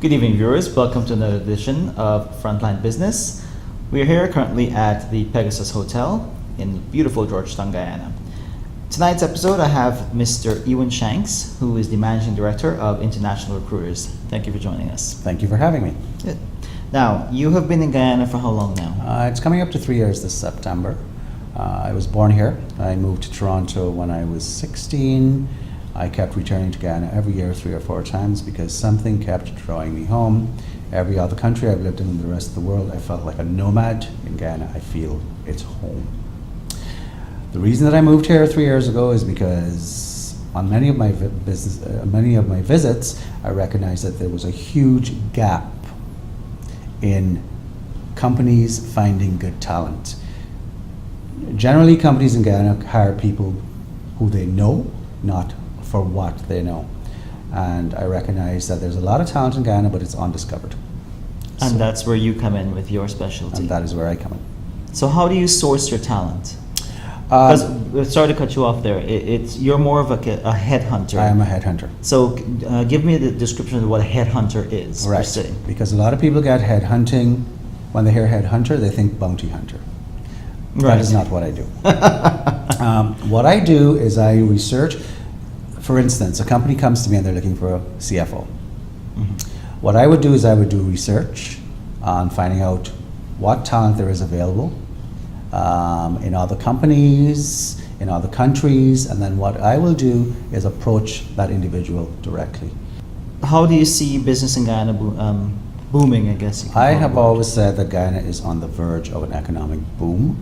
Good evening, viewers. Welcome to another edition of Frontline Business. We are here currently at the Pegasus Hotel in beautiful Georgetown, Guyana. Tonight's episode, I have Mr. Ewan Shanks, who is the Managing Director of International Recruiters. Thank you for joining us. Thank you for having me. Good. Now, you have been in Guyana for how long now? It's coming up to 3 years this September. I was born here. I moved to Toronto when I was 16. I kept returning to Guyana every year 3 or 4 times because something kept drawing me home. Every other country I've lived in the rest of the world, I felt like a nomad. In Guyana, I feel it's home. The reason that I moved here 3 years ago is because on many of my visits, I recognized that there was a huge gap in companies finding good talent. Generally, companies in Guyana hire people who they know, not for what they know. And I recognize that there's a lot of talent in Guyana, but it's undiscovered. And that's where you come in with your specialty. And that is where I come in. So how do you source your talent? Because, sorry to cut you off there, you're more of a headhunter. I am a headhunter. So give me the description of what a headhunter is, Right. per se. Because a lot of people get headhunting, when they hear headhunter, they think bounty hunter. Right. That is not what I do. What I do is I research. For instance, a company comes to me and they're looking for a CFO. Mm-hmm. What I would do is I would do research on finding out what talent there is available in other companies, in other countries, and then what I will do is approach that individual directly. How do you see business in Guyana booming, I guess? I have always said that Guyana is on the verge of an economic boom.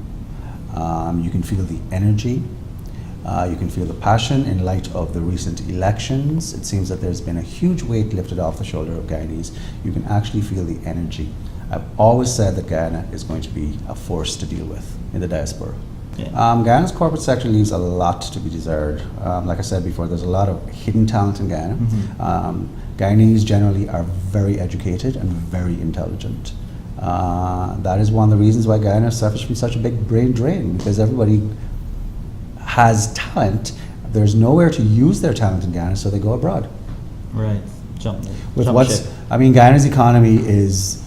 You can feel the energy. You can feel the passion in light of the recent elections. It seems that there's been a huge weight lifted off the shoulder of Guyanese. You can actually feel the energy. I've always said that Guyana is going to be a force to deal with in the diaspora. Yeah. Guyana's corporate sector leaves a lot to be desired. Like I said before, there's a lot of hidden talent in Guyana. Mm-hmm. Guyanese generally are very educated and very intelligent. That is one of the reasons why Guyana suffers from such a big brain drain, because everybody has talent. There's nowhere to use their talent in Guyana, so they go abroad. Right. Guyana's economy is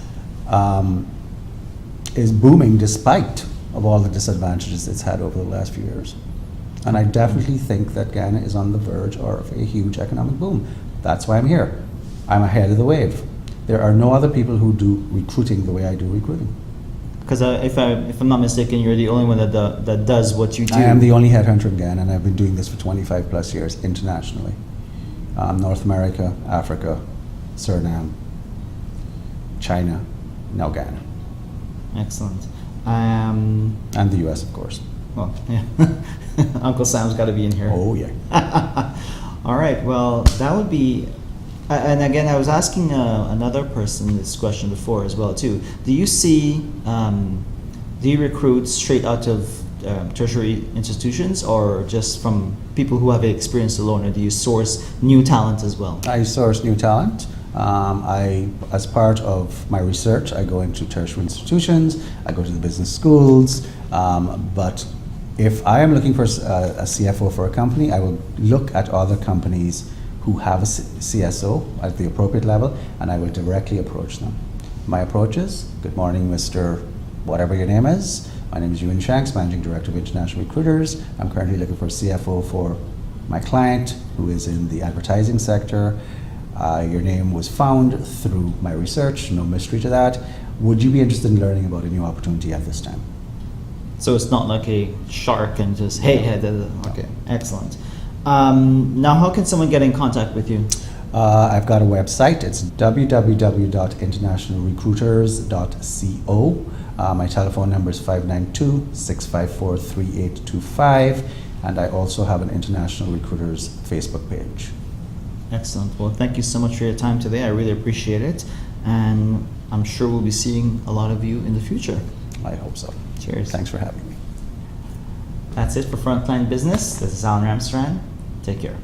booming despite of all the disadvantages it's had over the last few years. And I definitely think that Guyana is on the verge of a huge economic boom. That's why I'm here. I'm ahead of the wave. There are no other people who do recruiting the way I do recruiting. Because if I'm not mistaken, you're the only one that does what you do. I am the only headhunter in Guyana, and I've been doing this for 25 plus years internationally. North America, Africa, Suriname, China, now Guyana. Excellent. And the US, of course. Well, yeah. Uncle Sam's got to be in here. Oh, yeah. All right. Well, that would be... and again, I was asking another person this question before as well too. Do you recruit straight out of tertiary institutions, or just from people who have experience alone, or do you source new talent as well? I source new talent. As part of my research, I go into tertiary institutions, I go to the business schools, but if I am looking for a CFO for a company, I will look at other companies who have a CSO at the appropriate level, and I will directly approach them. My approach is, good morning, Mr. Whatever your name is. My name is Ewan Shanks, Managing Director of International Recruiters. I'm currently looking for a CFO for my client who is in the advertising sector. Your name was found through my research, no mystery to that. Would you be interested in learning about a new opportunity at this time? So it's not like a shark and just, hey, okay, excellent. Now, how can someone get in contact with you? I've got a website. It's www.internationalrecruiters.co. My telephone number is 592-654-3825, and I also have an International Recruiters Facebook page. Excellent. Well, thank you so much for your time today. I really appreciate it, and I'm sure we'll be seeing a lot of you in the future. I hope so. Cheers. Thanks for having me. That's it for Frontline Business. This is Allan Business. Take care.